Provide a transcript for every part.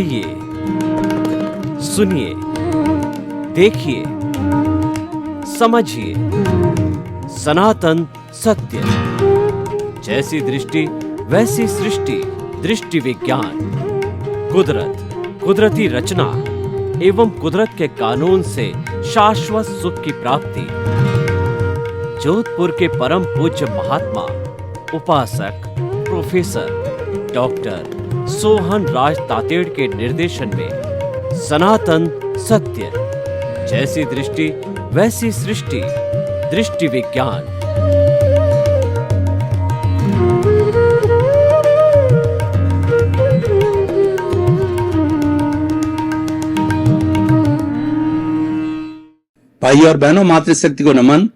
ये सुनिए, देखिए, समझिए सनातन सत्य। जैसी दृष्टि वैसी सृष्टि, दृष्टि विज्ञान। कुदरत, कुदरती रचना एवं कुदरत के कानून से शाश्वत सुख की प्राप्ति। जोधपुर के परम पूज्य महात्मा उपासक प्रोफेसर डॉक्टर सोहन राज तातेड़ के निर्देशन में सनातन सत्य। जैसी दृष्टि वैसी सृष्टि, दृष्टि विज्ञान। भाई और बहनों, मातृशक्ति को नमन।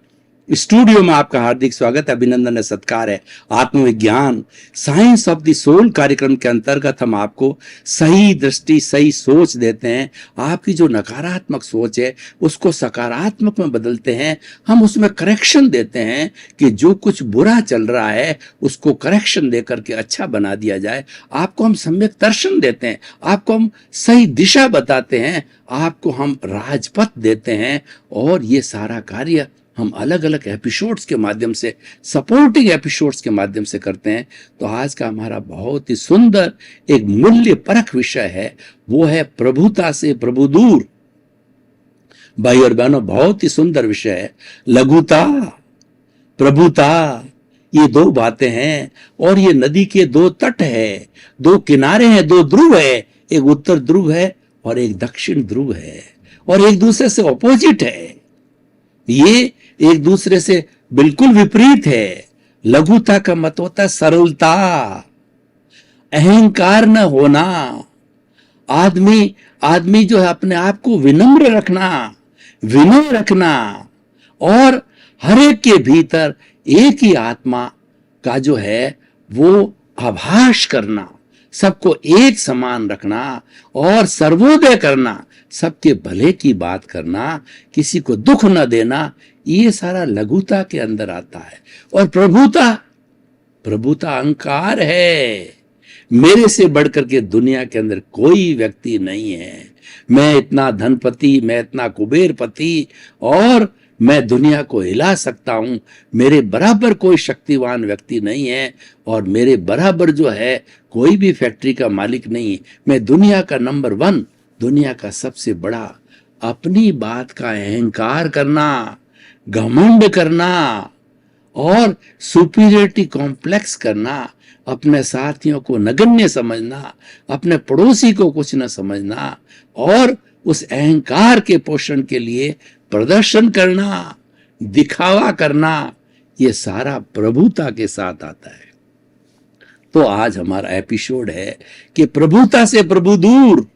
स्टूडियो में आपका हार्दिक स्वागत, अभिनंदन है, सत्कार है। आत्मविज्ञान साइंस ऑफ द सोल कार्यक्रम के अंतर्गत हम आपको सही दृष्टि, सही सोच देते हैं। आपकी जो नकारात्मक सोच है उसको सकारात्मक में बदलते हैं। हम उसमें करेक्शन देते हैं कि जो कुछ बुरा चल रहा है उसको करेक्शन देकर के अच्छा बना दिया जाए। आपको हम सम्यक दर्शन देते हैं, आपको हम सही दिशा बताते हैं, आपको हम राजपथ देते हैं। और ये सारा कार्य हम अलग अलग एपिसोड्स के माध्यम से, सपोर्टिंग एपिसोड्स के माध्यम से करते हैं। तो आज का हमारा बहुत ही सुंदर एक मूल्य परख विषय है, वो है प्रभुता से प्रभु दूर। भाई और बहनों, बहुत ही सुंदर विषय है। लघुता, प्रभुता, ये दो बातें हैं और ये नदी के दो तट है, दो किनारे हैं, दो ध्रुव है। एक उत्तर ध्रुव है और एक दक्षिण ध्रुव है और एक दूसरे से ऑपोजिट है। ये एक दूसरे से बिल्कुल विपरीत है। लघुता का मत होता है सरलता, अहंकार न होना। आदमी जो है अपने आप को विनम्र रखना, विनय रखना और हर एक के भीतर एक ही आत्मा का जो है वो आभास करना, सबको एक समान रखना और सर्वोदय करना, सबके भले की बात करना, किसी को दुख न देना। ये सारा लघुता के अंदर आता है। और प्रभुता अहंकार है। मेरे से बढ़कर के दुनिया के अंदर कोई व्यक्ति नहीं है। मैं इतना धनपति, मैं इतना कुबेरपति और मैं दुनिया को हिला सकता हूं। मेरे बराबर कोई शक्तिवान व्यक्ति नहीं है और मेरे बराबर जो है कोई भी फैक्ट्री का मालिक नहीं है। मैं दुनिया का नंबर 1, दुनिया का सबसे बड़ा। अपनी बात का अहंकार करना, घमंड करना और सुपीरियरिटी कॉम्प्लेक्स करना, अपने साथियों को नगण्य समझना, अपने पड़ोसी को कुछ न समझना और उस अहंकार के पोषण के लिए प्रदर्शन करना, दिखावा करना, ये सारा प्रभुता के साथ आता है। तो आज हमारा एपिसोड है कि प्रभुता से प्रभु दूर।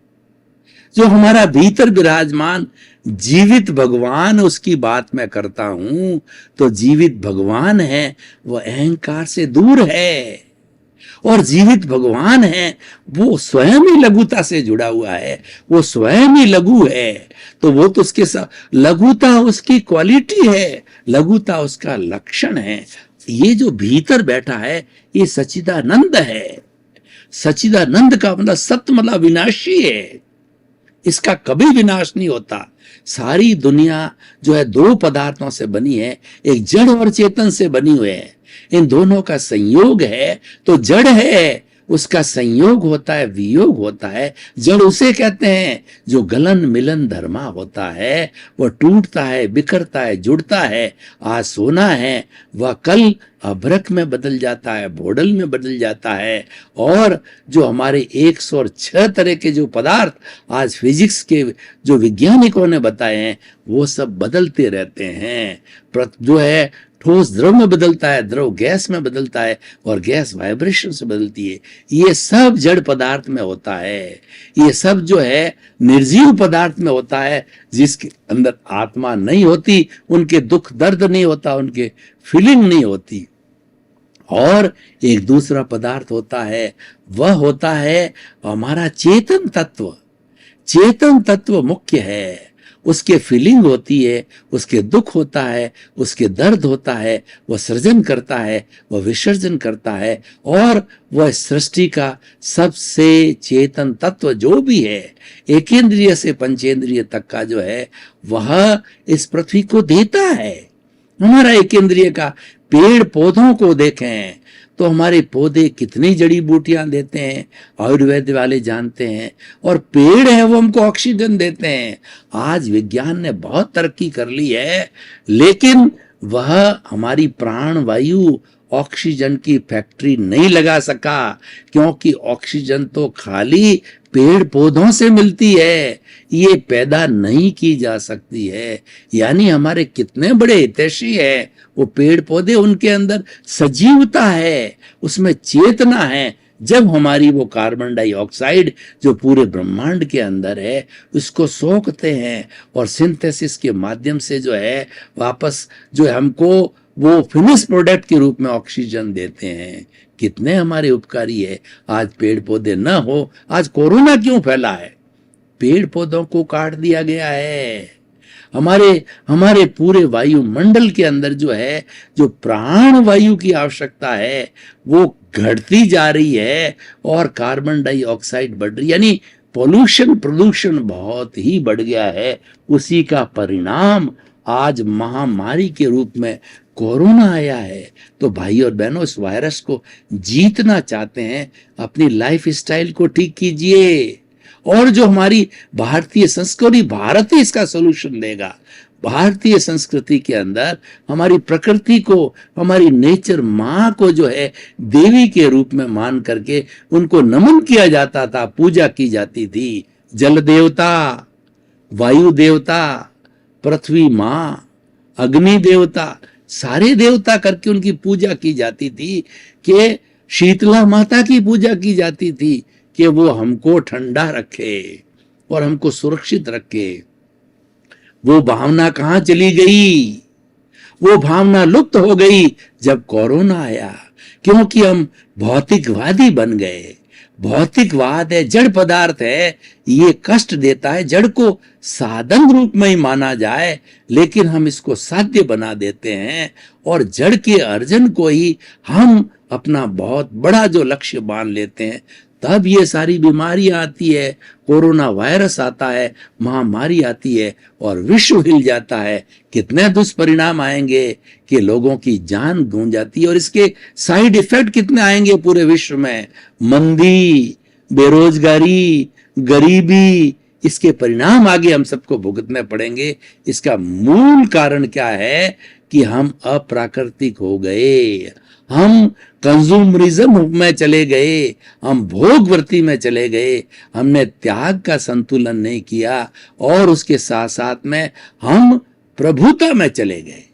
जो हमारा भीतर विराजमान जीवित भगवान, उसकी बात मैं करता हूं। तो जीवित भगवान है वो अहंकार से दूर है और जीवित भगवान है वो स्वयं ही लघुता से जुड़ा हुआ है, वो स्वयं ही लघु है। तो वो तो उसके साथ लघुता उसकी क्वालिटी है, लघुता उसका लक्षण है। ये जो भीतर बैठा है ये सच्चिदानंद है। सच्चिदानंद का मतलब सत्य, मतलब विनाशी है, इसका कभी विनाश नहीं होता। सारी दुनिया जो है दो पदार्थों से बनी है, एक जड़ और चेतन से बनी हुई है। इन दोनों का संयोग है तो जड़ है, उसका संयोग होता है, वियोग होता है। जड़ उसे कहते हैं जो गलन मिलन धर्मा होता है, वह टूटता है, बिखरता है, जुड़ता है। आज सोना है वह कल अभ्रक में बदल जाता है, भोडल में बदल जाता है। और जो हमारे 106 तरह के जो पदार्थ आज फिजिक्स के जो वैज्ञानिकों ने बताए हैं वो सब बदलते रहते हैं। जो है ठोस द्रव में बदलता है, द्रव गैस में बदलता है और गैस वाइब्रेशन से बदलती है। ये सब जड़ पदार्थ में होता है। ये सब जो है निर्जीव पदार्थ में होता है। जिसके अंदर आत्मा नहीं होती उनके दुख दर्द नहीं होता, उनके फीलिंग नहीं होती। और एक दूसरा पदार्थ होता है, वह होता है हमारा चेतन तत्व। चेतन तत्व मुख्य है उसके फीलिंग होती है, उसके दुख होता है, उसके दर्द होता है, वह सृजन करता है, वह विसर्जन करता है, और वह सृष्टि का सबसे चेतन तत्व जो भी है, एकेंद्रिय से पंचेंद्रिय तक का जो है, वह इस पृथ्वी को देता है। हमारा एकेंद्रिय का पेड़ पौधों को देखें तो हमारे पौधे कितनी जड़ी बूटियां देते हैं, आयुर्वेद वाले जानते हैं, और पेड़ है वो हमको ऑक्सीजन देते हैं। आज विज्ञान ने बहुत तरक्की कर ली है, लेकिन वह हमारी प्राण वायु ऑक्सीजन की फैक्ट्री नहीं लगा सका, क्योंकि ऑक्सीजन तो खाली पेड़ पौधों से मिलती है, ये पैदा नहीं की जा सकती है। यानी हमारे कितने बड़े हितैषी है वो पेड़ पौधे, उनके अंदर सजीवता है, उसमें चेतना है। जब हमारी वो कार्बन डाइऑक्साइड जो पूरे ब्रह्मांड के अंदर है उसको सोखते हैं और सिंथेसिस के माध्यम से जो है वापस जो हमको वो फिनिश प्रोडक्ट के रूप में ऑक्सीजन देते हैं, कितने हमारे उपकारी है। आज पेड़ पौधे न हो, आज कोरोना क्यों फैला है? पेड़ पौधों को काट दिया गया है। हमारे पूरे वायुमंडल के अंदर जो है, जो प्राण वायु की आवश्यकता है वो घटती जा रही है और कार्बन डाइऑक्साइड बढ़ रही, यानी प्रदूषण बहुत ही बढ़ गया है। उसी का परिणाम आज महामारी के रूप में कोरोना आया है। तो भाई और बहनों, इस वायरस को जीतना चाहते हैं, अपनी लाइफ स्टाइल को ठीक कीजिए, और जो हमारी भारतीय संस्कृति, भारत ही इसका सोल्यूशन देगा। भारतीय संस्कृति के अंदर हमारी प्रकृति को, हमारी नेचर माँ को जो है देवी के रूप में मान करके उनको नमन किया जाता था, पूजा की जाती थी। जल देवता, वायु देवता, पृथ्वी माँ, अग्नि देवता, सारे देवता करके उनकी पूजा की जाती थी। कि शीतला माता की पूजा की जाती थी कि वो हमको ठंडा रखे और हमको सुरक्षित रखे। वो भावना कहाँ चली गई? वो भावना लुप्त हो गई जब कोरोना आया, क्योंकि हम भौतिकवादी बन गए। भौतिकवाद है, जड़ पदार्थ है, ये कष्ट देता है। जड़ को साधन रूप में ही माना जाए, लेकिन हम इसको साध्य बना देते हैं और जड़ के अर्जन को ही हम अपना बहुत बड़ा जो लक्ष्य मान लेते हैं। तब ये सारी बीमारियां आती है, कोरोना वायरस आता है, महामारी आती है और विश्व हिल जाता है। कितने दुष्परिणाम आएंगे कि लोगों की जान गूंज जाती है, और इसके साइड इफेक्ट कितने आएंगे पूरे विश्व में। मंदी, बेरोजगारी, गरीबी, इसके परिणाम आगे हम सबको भुगतने पड़ेंगे। इसका मूल कारण क्या है कि हम अप्राकृतिक हो गए, हम कंज्यूमरिज्म में चले गए, हम भोगवृत्ति में चले गए, हमने त्याग का संतुलन नहीं किया और उसके साथ साथ में हम प्रभुता में चले गए।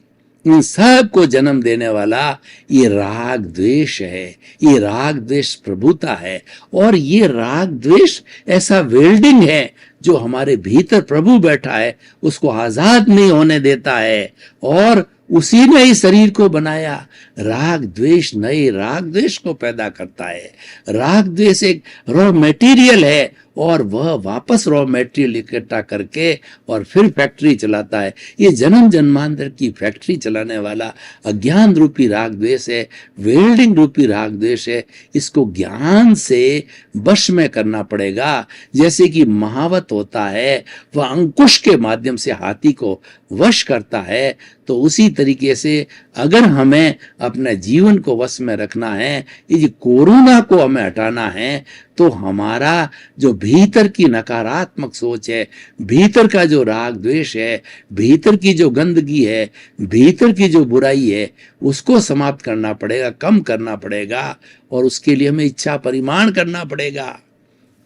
इन सब को जन्म देने वाला ये राग द्वेष है, ये राग द्वेष प्रभुता है, और ये राग द्वेष ऐसा वेल्डिंग है जो हमारे भीतर प्रभु बैठा है, उसको आजाद नहीं होने देता है, और उसी ने ही शरीर को बनाया। राग द्वेष नए राग द्वेष को पैदा करता है। राग द्वेष एक रॉ मटेरियल है और वह वापस रॉ मटेरियल इकट्ठा करके और फिर फैक्ट्री चलाता है। ये जन्म जन्मांतर की फैक्ट्री चलाने वाला अज्ञान रूपी राग द्वेष है, वेल्डिंग रूपी राग द्वेष है। इसको ज्ञान से वश में करना पड़ेगा। जैसे कि महावत होता है, वह अंकुश के माध्यम से हाथी को वश करता है, तो उसी तरीके से अगर हमें अपने जीवन को वश में रखना है, ये कोरोना को हमें हटाना है, तो हमारा जो भीतर की नकारात्मक सोच है, भीतर का जो राग द्वेष है, भीतर की जो गंदगी है, भीतर की जो बुराई है, उसको समाप्त करना पड़ेगा, कम करना पड़ेगा, और उसके लिए हमें इच्छा परिमाण करना पड़ेगा।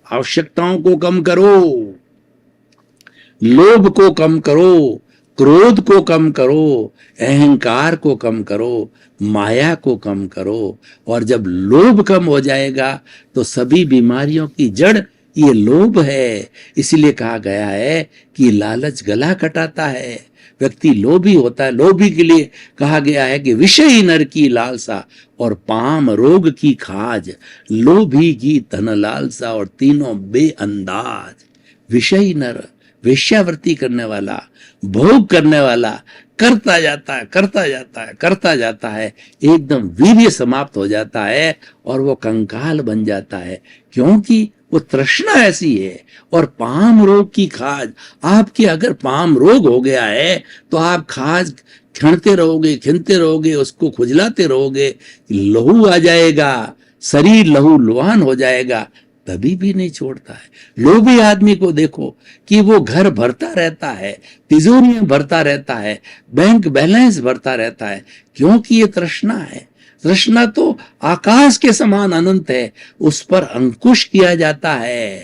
आवश्यकताओं को कम करो, लोभ को कम करो, क्रोध को कम करो, अहंकार को कम करो, माया को कम करो। और जब लोभ कम हो जाएगा तो सभी बीमारियों की जड़ ये लोभ है। इसीलिए कहा गया है कि लालच गला कटाता है, व्यक्ति लोभी होता है। लोभी के लिए कहा गया है कि विषयी नर की लालसा और पाम रोग की खाज, लोभी की धन लालसा और तीनों बेअंदाज। विषयी नर, वेश्यावृत्ति करने वाला, भोग करने वाला करता जाता है, करता जाता है, करता जाता है, एकदम वीर्य समाप्त हो जाता है और वो कंकाल बन जाता है, क्योंकि वो तृष्णा ऐसी है। और पाम रोग की खाज, आपके अगर पाम रोग हो गया है तो आप खाज खिंडते रहोगे, खिंडते रहोगे, उसको खुजलाते रहोगे, लहू आ जाएगा, शरीर लहू लुहान हो जाएगा, तभी भी नहीं छोड़ता है। लोभी आदमी को देखो कि वो घर भरता रहता है, तिजोरियां भरता रहता है, बैंक बैलेंस भरता रहता है, क्योंकि ये तृष्णा है। तृष्णा तो आकाश के समान अनंत है, उस पर अंकुश किया जाता है।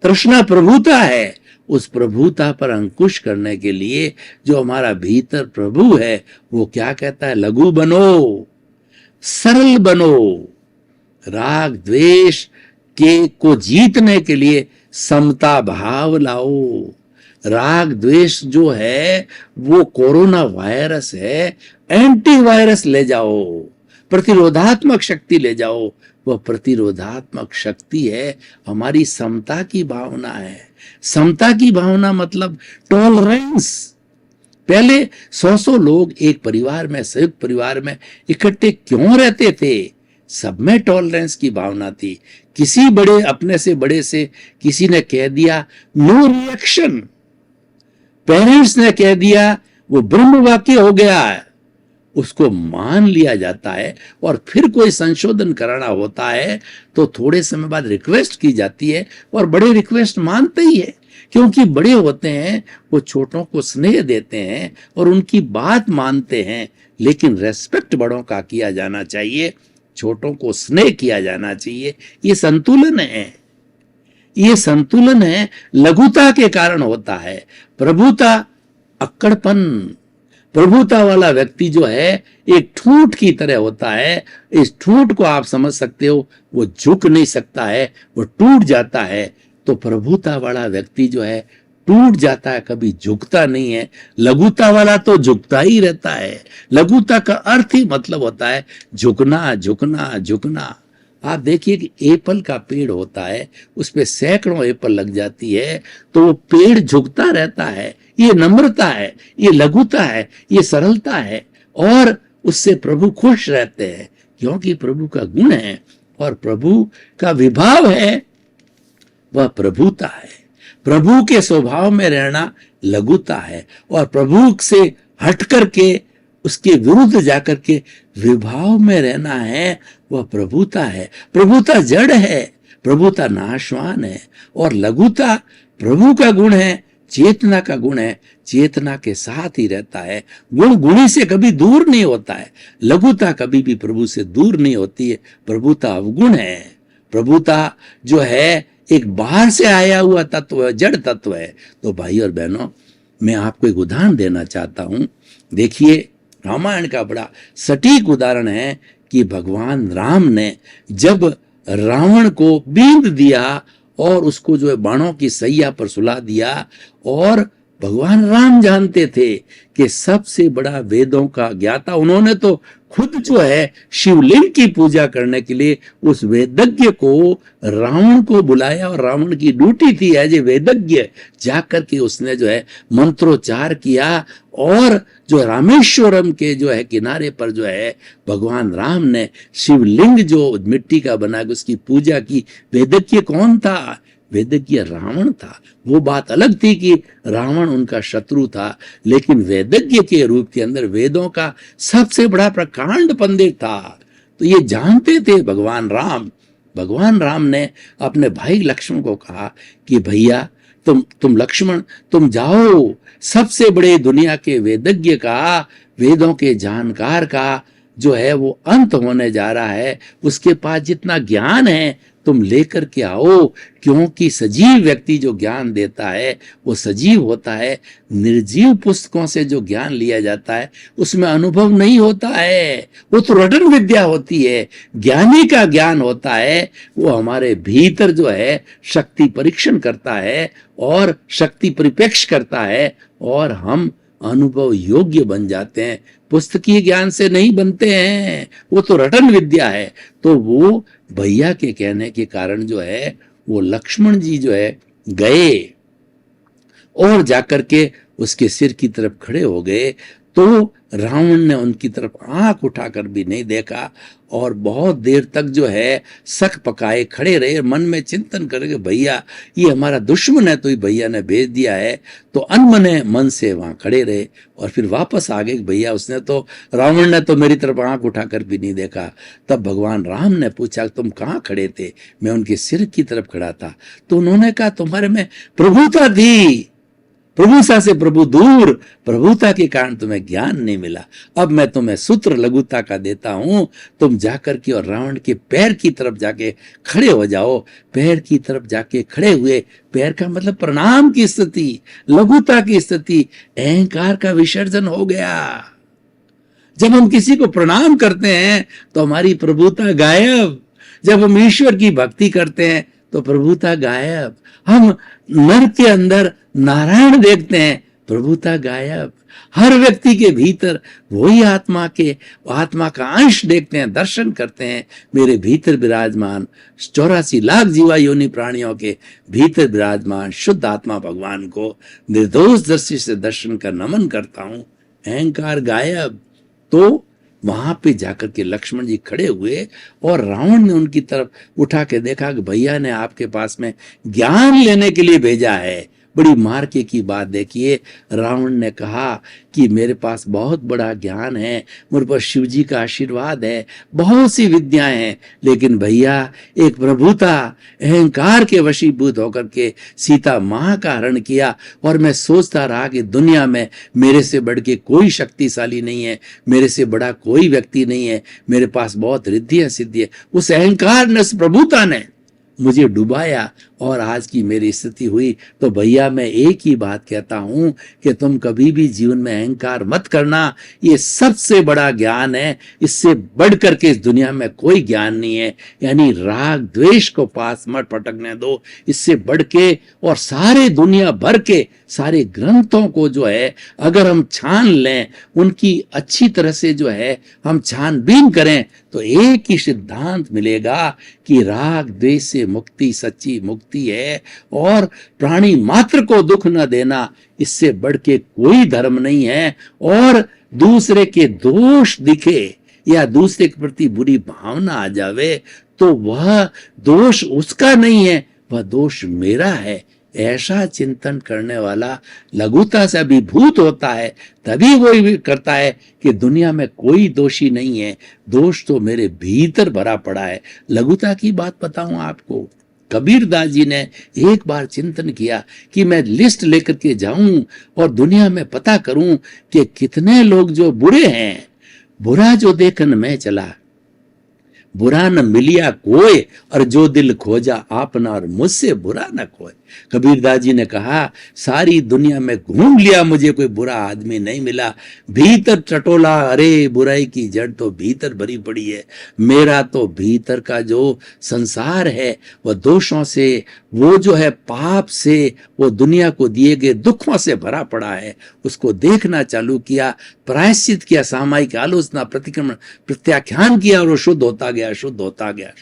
तृष्णा प्रभुता है, उस प्रभुता पर अंकुश करने के लिए जो हमारा भीतर प्रभु है वो क्या कहता है, लघु बनो, सरल बनो, राग द्वेष के को जीतने के लिए समता भाव लाओ। राग द्वेष जो है वो कोरोना वायरस है, एंटीवायरस ले जाओ, प्रतिरोधात्मक शक्ति ले जाओ। वह प्रतिरोधात्मक शक्ति है हमारी समता की भावना है। समता की भावना मतलब टॉलरेंस। पहले 100 लोग एक परिवार में, संयुक्त परिवार में इकट्ठे क्यों रहते थे? सब में टॉलरेंस की भावना थी। किसी बड़े, अपने से बड़े से किसी ने कह दिया, नो रिएक्शन। पेरेंट्स ने कह दिया, वो ब्रह्म वाक्य हो गया है, उसको मान लिया जाता है। और फिर कोई संशोधन कराना होता है तो थोड़े समय बाद रिक्वेस्ट की जाती है, और बड़े रिक्वेस्ट मानते ही है, क्योंकि बड़े होते हैं, वो छोटों को स्नेह देते हैं और उनकी बात मानते हैं। लेकिन रेस्पेक्ट बड़ों का किया जाना चाहिए, छोटों को स्नेह किया जाना चाहिए। ये संतुलन है, ये संतुलन है, लघुता के कारण होता है। प्रभुता अक्कड़पन, प्रभुता वाला व्यक्ति जो है एक ठूंठ की तरह होता है। इस ठूंठ को आप समझ सकते हो, वो झुक नहीं सकता है, वो टूट जाता है। तो प्रभुता वाला व्यक्ति जो है टूट जाता है, कभी झुकता नहीं है। लघुता वाला तो झुकता ही रहता है। लघुता का अर्थ ही मतलब होता है झुकना, झुकना, झुकना। आप देखिए कि एप्पल का पेड़ होता है, उस पे सैकड़ों एप्पल लग जाती है, तो वो पेड़ झुकता रहता है। ये नम्रता है, ये लघुता है, ये सरलता है, और उससे प्रभु खुश रहते हैं, क्योंकि प्रभु का गुण है और प्रभु का विभाव है, वह प्रभुता है। प्रभु के स्वभाव में रहना लघुता है, और प्रभु से हट करके उसके विरुद्ध जाकर के विभाव में रहना है, वह प्रभुता है। प्रभुता जड़ है, प्रभुता नाशवान है, और लघुता प्रभु का गुण है, चेतना का गुण है, चेतना के साथ ही रहता है। गुण गुणी से कभी दूर नहीं होता है, लघुता कभी भी प्रभु से दूर नहीं होती है। प्रभुता अवगुण है। प्रभुता जो है एक बाहर से आया हुआ तत्व है, जड़ तत्व है। तो भाई और बहनों, मैं आपको एक उदाहरण देना चाहता हूं। देखिए, रामायण का बड़ा सटीक उदाहरण है कि भगवान राम ने जब रावण को बींद दिया और उसको जो है बाणों की सैया पर सुला दिया, और भगवान राम जानते थे कि सबसे बड़ा वेदों का ज्ञाता, उन्होंने तो खुद जो है शिवलिंग की पूजा करने के लिए उस वेदज्ञ को, रावण को बुलाया, और रावण की ड्यूटी थी एज ए वेदज्ञ जाकर के उसने जो है मंत्रोच्चार किया, और जो रामेश्वरम के जो है किनारे पर जो है भगवान राम ने शिवलिंग जो मिट्टी का बना के उसकी पूजा की। वेदज्ञ कौन था? वेदज्ञ रावण था। वो बात अलग थी कि रावण उनका शत्रु था, लेकिन वेदज्ञ के रूप के अंदर वेदों का सबसे बड़ा प्रकांड पंडित था। तो ये जानते थे भगवान राम। भगवान राम ने अपने भाई लक्ष्मण को कहा कि भैया तुम लक्ष्मण, तुम जाओ, सबसे बड़े दुनिया के वेदज्ञ का, वेदों के जानकार का जो है वो अंत होने जा रहा है, उसके पास जितना ज्ञान है तुम लेकर के आओ, क्योंकि सजीव व्यक्ति जो ज्ञान देता है वो सजीव होता है। निर्जीव पुस्तकों से जो ज्ञान लिया जाता है उसमें अनुभव नहीं होता है, वो तो रटन विद्या होती है। ज्ञानी का ज्ञान होता है, वो हमारे भीतर जो है शक्ति परीक्षण करता है और शक्ति परिपेक्ष करता है, और हम अनुभव योग्य बन जाते हैं। पुस्तकीय ज्ञान से नहीं बनते हैं, वो तो रटन विद्या है। तो वो भैया के कहने के कारण जो है वो लक्ष्मण जी जो है गए और जाकर के उसके सिर की तरफ खड़े हो गए, तो रावण ने उनकी तरफ आंख उठाकर भी नहीं देखा और बहुत देर तक जो है शक पकाए खड़े रहे, मन में चिंतन करके भैया ये हमारा दुश्मन है, तो ये भैया ने भेज दिया है। तो अनमने मन से वहां खड़े रहे और फिर वापस आ गए। भैया उसने तो, रावण ने तो मेरी तरफ आंख उठाकर भी नहीं देखा। तब भगवान राम ने पूछा तुम कहाँ खड़े थे? मैं उनके सिर की तरफ खड़ा था। तो उन्होंने कहा तुम्हारे में प्रभुता थी, प्रभुता से प्रभु दूर, प्रभुता के कारण तुम्हें ज्ञान नहीं मिला। अब मैं तुम्हें सूत्र लघुता का देता हूं, तुम जाकर के और रावण के पैर की तरफ जाके खड़े हो जाओ। पैर की तरफ जाके खड़े हुए, पैर का मतलब प्रणाम की स्थिति, लघुता की स्थिति, अहंकार का विसर्जन हो गया। जब हम किसी को प्रणाम करते हैं तो हमारी प्रभुता गायब। जब हम ईश्वर की भक्ति करते हैं तो प्रभुता गायब। हम नर के अंदर नारायण देखते हैं, प्रभुता गायब। हर व्यक्ति के भीतर वही आत्मा का अंश देखते हैं, दर्शन करते हैं। मेरे भीतर विराजमान 84 लाख जीवा योनि प्राणियों के भीतर विराजमान शुद्ध आत्मा भगवान को निर्दोष दृष्टि से दर्शन कर नमन करता हूं। अहंकार गायब। तो वहां पे जाकर के लक्ष्मण जी खड़े हुए और रावण ने उनकी तरफ उठा के देखा कि भैया ने आपके पास में ज्ञान लेने के लिए भेजा है। बड़ी मार्के की बात देखिए, रावण ने कहा कि मेरे पास बहुत बड़ा ज्ञान है, मेरे पास शिव जी का आशीर्वाद है, बहुत सी विद्याएं हैं, लेकिन भैया एक प्रभुता अहंकार के वशीभूत होकर के सीता मां का हरण किया और मैं सोचता रहा कि दुनिया में मेरे से बढ़ के कोई शक्तिशाली नहीं है, मेरे से बड़ा कोई व्यक्ति नहीं है, मेरे पास बहुत रिद्धि है, सिद्धि है। उस अहंकार ने, उस प्रभुता ने मुझे डुबाया और आज की मेरी स्थिति हुई। तो भैया मैं एक ही बात कहता हूं कि तुम कभी भी जीवन में अहंकार मत करना। ये सबसे बड़ा ज्ञान है, इससे बढ़कर के इस दुनिया में कोई ज्ञान नहीं है। यानी राग द्वेष को पास मत पटकने दो, इससे बढ़ के। और सारे दुनिया भर के सारे ग्रंथों को जो है अगर हम छान लें, उनकी अच्छी तरह से जो है हम छानबीन करें, तो एक ही सिद्धांत मिलेगा कि राग द्वेष से मुक्ति सच्ची मुक्ति है और प्राणी मात्र को दुख न देना, इससे बढ़ के कोई धर्म नहीं है। और दूसरे के दोष दिखे या दूसरे के प्रति बुरी भावना आ जावे तो वह दोष उसका नहीं है, वह दोष मेरा है। ऐसा चिंतन करने वाला लघुता से अभिभूत होता है, तभी वो करता है कि दुनिया में कोई दोषी नहीं है, दोष तो मेरे भीतर भरा पड़ा है। लघुता की बात बताऊं आपको, कबीरदास जी ने एक बार चिंतन किया कि मैं लिस्ट लेकर के जाऊं और दुनिया में पता करूं कि कितने लोग जो बुरे हैं, बुरा जो देखन मैं चला, बुरा न मिलिया कोई, और जो दिल खोजा आपना और मुझसे बुरा न कोई। कबीरदास जी ने कहा सारी दुनिया में घूम लिया, मुझे कोई बुरा आदमी नहीं मिला। भीतर टटोला, अरे बुराई की जड़ तो भीतर भरी पड़ी है। मेरा तो भीतर का जो संसार है वह दोषों से, वो जो है पाप से, वो दुनिया को दिए गए दुखों से भरा पड़ा है। उसको देखना चालू किया, प्रायश्चित किया, सामायिक आलोचना, प्रतिक्रमण, प्रत्याख्यान किया और वो शुद्ध होता गया, शुद्ध होता गया।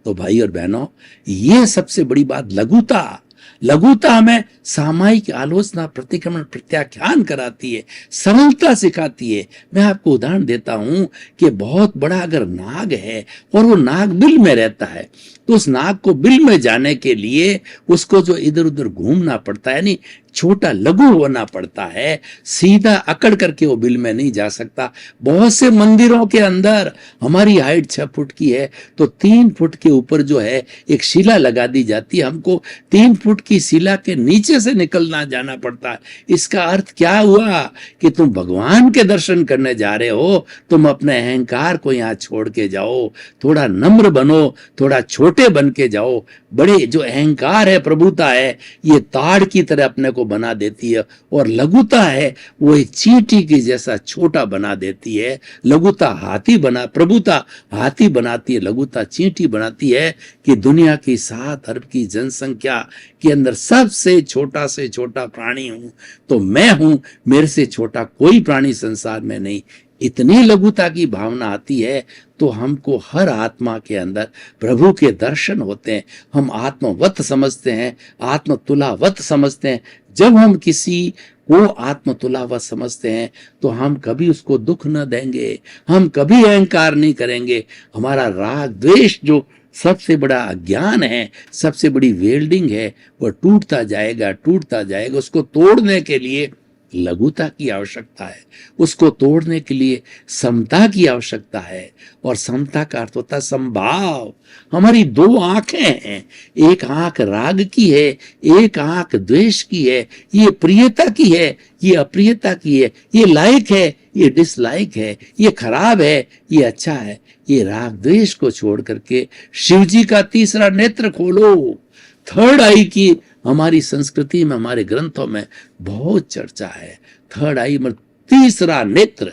तो भाई और बहनों, ये सबसे बड़ी बात लघुता। लघुता हमें सामायिक आलोचना, प्रतिक्रमण, प्रत्याख्यान कराती है, सरलता सिखाती है। मैं आपको उदाहरण देता हूं कि बहुत बड़ा अगर नाग है और वो नाग बिल में रहता है, तो उस नाग को बिल में जाने के लिए उसको जो इधर उधर घूमना पड़ता है, यानी छोटा लघु होना पड़ता है, सीधा अकड़ करके वो बिल में नहीं जा सकता। बहुत से मंदिरों के अंदर हमारी हाइट 6 फुट की है तो 3 फुट के ऊपर जो है एक शिला लगा दी जाती है, हमको 3 फुट की शिला के नीचे से निकलना जाना पड़ता है। इसका अर्थ क्या हुआ कि तुम भगवान के दर्शन करने जा रहे हो, तुम अपने अहंकार को यहाँ छोड़ के जाओ, थोड़ा नम्र बनो, थोड़ा छोटे बन के जाओ। बड़े जो अहंकार है, प्रभुता है, ये ताड़ की तरह अपने को बना देती है, और लघुता है वो एक चींटी के जैसा छोटा बना देती है। लघुता हाथी बना, प्रभुता हाथी बनाती है, लघुता चींटी बनाती है कि दुनिया की 7 अरब की जनसंख्या के अंदर सबसे छोटा से छोटा प्राणी हूं तो मैं हूं, मेरे से छोटा कोई प्राणी संसार में नहीं। इतनी लघुता की भावना आती है तो हमको हर आत्मा के अंदर प्रभु के दर्शन होते हैं। हम आत्मवत समझते हैं, आत्मतुलावत समझते हैं। जब हम किसी को आत्मतुलावत समझते हैं तो हम कभी उसको दुख न देंगे, हम कभी अहंकार नहीं करेंगे। हमारा राग द्वेष जो सबसे बड़ा अज्ञान है, सबसे बड़ी वेल्डिंग है, वह टूटता जाएगा, टूटता जाएगा। उसको तोड़ने के लिए लघुता की आवश्यकता है, उसको तोड़ने के लिए समता की आवश्यकता है। और समता का अर्थ होता है समभाव। हमारी दो आंखें हैं, एक आंख राग की है, एक आंख द्वेष की है। ये प्रियता की है, ये अप्रियता की है, ये लाइक है, ये डिसलाइक है, ये खराब है, ये अच्छा है। ये राग द्वेष को छोड़ करके शिव जी का तीसरा नेत्र खोलो। थर्ड आई की हमारी संस्कृति में, हमारे ग्रंथों में बहुत चर्चा है। थर्ड आई में तीसरा नेत्र,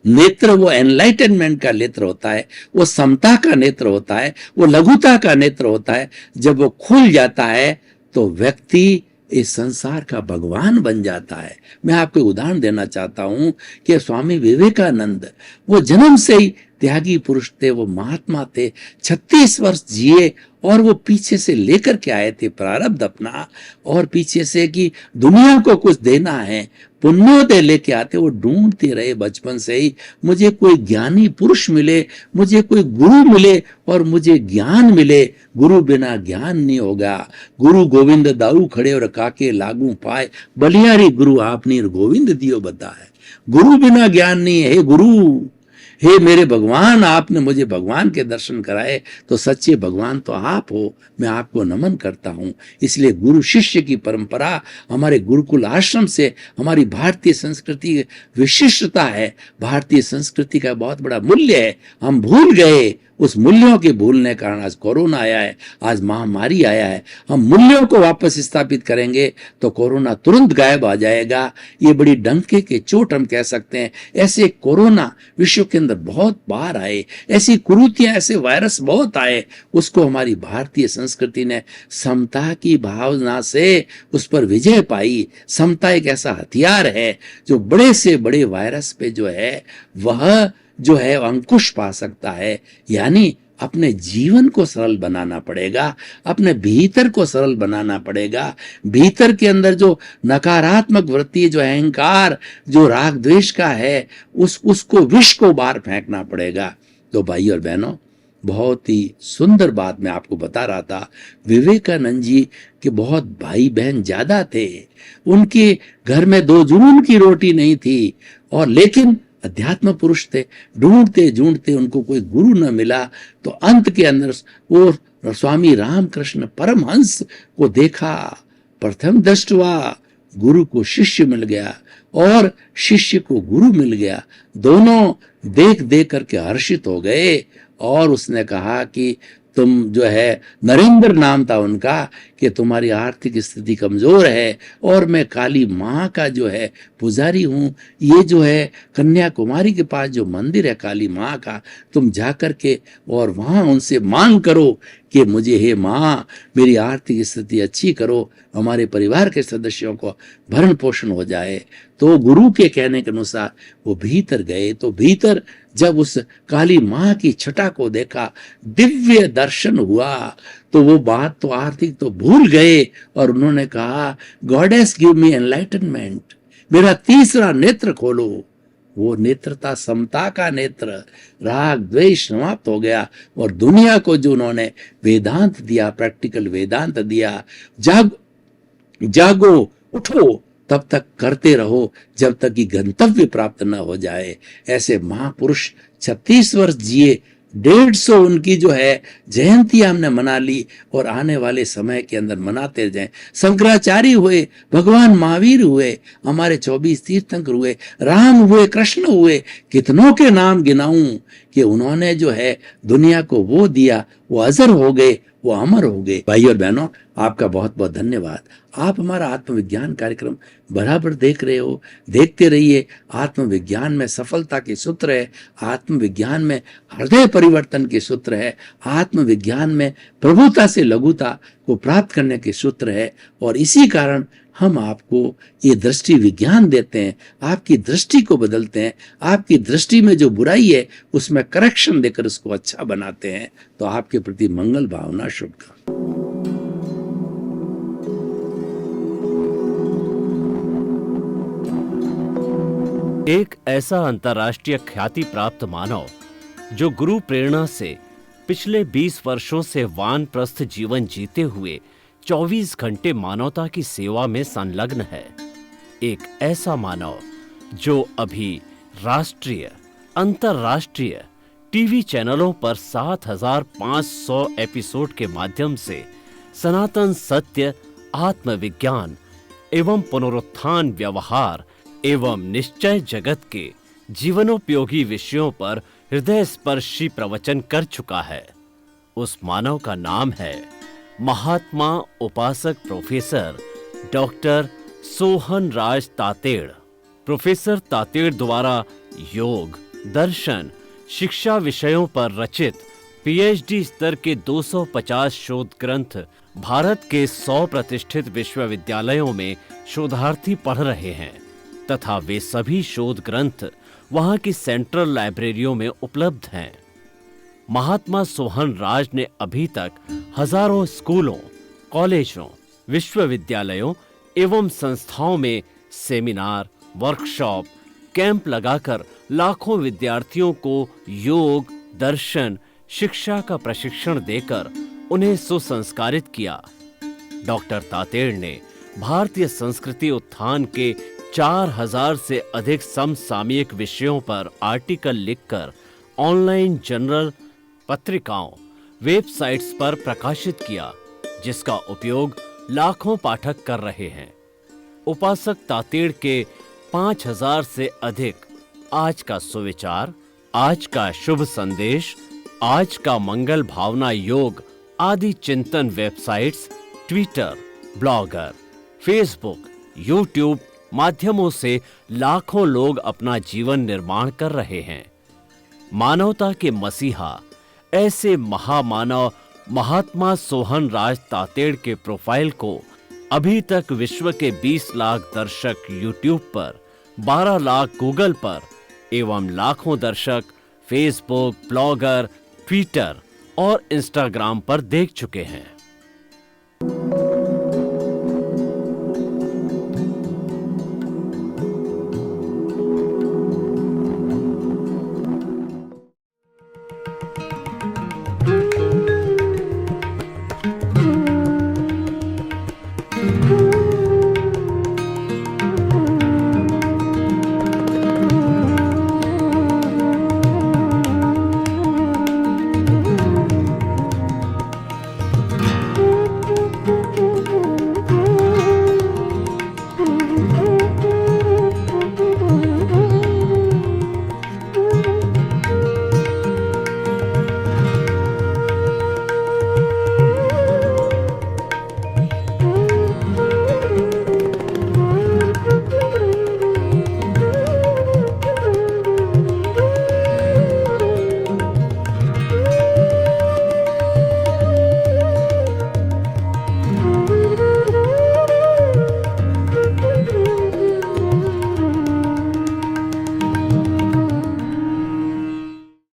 नेत्र वो एनलाइटनमेंट का नेत्र होता है, वो समता का नेत्र होता है, वो लघुता का नेत्र होता है। जब वो खुल जाता है तो व्यक्ति इस संसार का भगवान बन जाता है। मैं आपको उदाहरण देना चाहता हूं कि स्वामी विवेकानंद वो जन्म से ही त्यागी पुरुष थे, वो महात्मा थे, 36 वर्ष जिए और वो पीछे से लेकर के आए थे प्रारब्ध अपना, और पीछे से कि दुनिया को कुछ देना है, पुण्योदय लेके आते। वो ढूंढते रहे बचपन से ही, मुझे कोई ज्ञानी पुरुष मिले, मुझे कोई गुरु मिले और मुझे ज्ञान मिले। गुरु बिना ज्ञान नहीं होगा। गुरु गोविंद दाऊ खड़े और काके लागू पाए, बलियारी गुरु आपने गोविंद दियो बताए। गुरु बिना ज्ञान नहीं है। हे गुरु, हे मेरे भगवान, आपने मुझे भगवान के दर्शन कराए, तो सच्चे भगवान तो आप हो। मैं आपको नमन करता हूं। इसलिए गुरु शिष्य की परंपरा हमारे गुरुकुल आश्रम से, हमारी भारतीय संस्कृति विशिष्टता है। भारतीय संस्कृति का बहुत बड़ा मूल्य है। हम भूल गए, उस मूल्यों के भूलने के कारण आज कोरोना आया है, आज महामारी आया है। हम मूल्यों को वापस स्थापित करेंगे तो कोरोना तुरंत गायब आ जाएगा। ये बड़ी डंके के चोट हम कह सकते हैं। ऐसे कोरोना विश्व के अंदर बहुत बार आए, ऐसी कुरीतियां, ऐसे वायरस बहुत आए, उसको हमारी भारतीय संस्कृति ने समता की भावना से उस पर विजय पाई। समता एक ऐसा हथियार है जो बड़े से बड़े वायरस पे जो है वह जो है अंकुश पा सकता है। यानी अपने जीवन को सरल बनाना पड़ेगा, अपने भीतर को सरल बनाना पड़ेगा। भीतर के अंदर जो नकारात्मक वृत्ति, जो अहंकार, जो राग द्वेष का है, उसको विष को बाहर फेंकना पड़ेगा। तो भाई और बहनों, बहुत ही सुंदर बात मैं आपको बता रहा था। विवेकानंद जी के बहुत भाई बहन ज्यादा थे, उनके घर में 2 जून की रोटी नहीं थी, और लेकिन अध्यात्म पुरुष थे। ढूंढते ढूंढते उनको कोई गुरु न मिला, तो अंत के अंदर वो स्वामी रामकृष्ण परमहंस को देखा। प्रथम दृष्टवा गुरु को शिष्य मिल गया और शिष्य को गुरु मिल गया। दोनों देख देख करके हर्षित हो गए, और उसने कहा कि तुम जो है, नरेंद्र नाम था उनका, कि तुम्हारी आर्थिक स्थिति कमजोर है और मैं काली माँ का जो है पुजारी हूँ। ये जो है कन्याकुमारी के पास जो मंदिर है काली माँ का, तुम जाकर के और वहाँ उनसे मांग करो कि मुझे, हे माँ, मेरी आर्थिक स्थिति अच्छी करो, हमारे परिवार के सदस्यों को भरण पोषण हो जाए। तो गुरु के कहने के अनुसार वो भीतर गए। तो भीतर जब उस काली माँ की छटा को देखा, दिव्य दर्शन हुआ, तो वो बात तो आर्थिक तो भूल गए और उन्होंने कहा, God has give me enlightenment, मेरा तीसरा नेत्र खोलो। वो नेत्र था समता का नेत्र। राग द्वेष समाप्त हो गया और दुनिया को जो उन्होंने वेदांत दिया, प्रैक्टिकल वेदांत दिया, जागो उठो, तब तक करते रहो जब तक कि गंतव्य प्राप्त न हो जाए। ऐसे महापुरुष 36 वर्ष जिए, 150 उनकी जो है जयंती हमने मना ली और आने वाले समय के अंदर मनाते जाएं। शंकराचार्य हुए, भगवान महावीर हुए, हमारे 24 तीर्थंकर हुए, राम हुए, कृष्ण हुए, कितनों के नाम गिनाऊं कि उन्होंने जो है दुनिया को वो दिया, वो अजर हो गए, वो अमर हो गए। भाई और बहनों, आपका बहुत बहुत धन्यवाद। आप हमारा आत्मविज्ञान कार्यक्रम बराबर देख रहे हो, देखते रहिए। आत्मविज्ञान में सफलता के सूत्र है, आत्मविज्ञान में हृदय परिवर्तन के सूत्र है, आत्मविज्ञान में प्रभुता से लघुता को प्राप्त करने के सूत्र है। और इसी कारण हम आपको ये दृष्टि विज्ञान देते हैं, आपकी दृष्टि को बदलते हैं, आपकी दृष्टि में जो बुराई है उसमें करेक्शन देकर उसको अच्छा बनाते हैं। तो आपके प्रति मंगल भावना, शुभकामना। एक ऐसा अंतर्राष्ट्रीय ख्याति प्राप्त मानव जो गुरु प्रेरणा से पिछले 20 वर्षों से वानप्रस्थ जीवन जीते हुए 24 घंटे मानवता की सेवा में संलग्न है। एक ऐसा मानव जो अभी राष्ट्रीय, अंतर्राष्ट्रीय टीवी चैनलों पर 7,500 एपिसोड के माध्यम से सनातन सत्य, आत्मविज्ञान एवं पुनरुत्थान, व्यवहार एवं निश्चय जगत के जीवनोपयोगी विषयों पर हृदय स्पर्शी प्रवचन कर चुका है। उस मानव का नाम है महात्मा उपासक प्रोफेसर डॉक्टर सोहन राज तातेड़। प्रोफेसर तातेड़ द्वारा योग, दर्शन, शिक्षा विषयों पर रचित पीएचडी स्तर के 250 शोध ग्रंथ भारत के 100 प्रतिष्ठित विश्वविद्यालयों में शोधार्थी पढ़ रहे हैं तथा वे सभी शोध ग्रंथ वहां की सेंट्रल लाइब्रेरियों में उपलब्ध हैं। महात्मा सोहन राज ने अभी तक हजारों स्कूलों, कॉलेजों, विश्वविद्यालयों एवं संस्थाओं में सेमिनार, वर्कशॉप, कैंप लगाकर लाखों विद्यार्थियों को योग, दर्शन, शिक्षा का प्रशिक्षण देकर उन्हें सुसंस्कारित किया। डॉक्टर तातेड़ ने भारतीय संस्कृति उत्थान के 4000 से अधिक समसामयिक विषयों पर आर्टिकल लिखकर ऑनलाइन जर्नल, पत्रिकाओं, वेबसाइट्स पर प्रकाशित किया, जिसका उपयोग लाखों पाठक कर रहे हैं। उपासक तातेड़ के 5000 से अधिक आज का सुविचार, आज का शुभ संदेश, आज का मंगल भावना योग आदि चिंतन websites, Twitter, blogger, Facebook, YouTube माध्यमों से लाखों लोग अपना जीवन निर्माण कर रहे हैं। मानवता के मसीहा ऐसे महामानव महात्मा सोहन राज तातेड़ के प्रोफाइल को अभी तक विश्व के 20 लाख दर्शक यूट्यूब पर, 12 लाख गूगल पर एवं लाखों दर्शक फेसबुक, ब्लॉगर, ट्विटर और इंस्टाग्राम पर देख चुके हैं।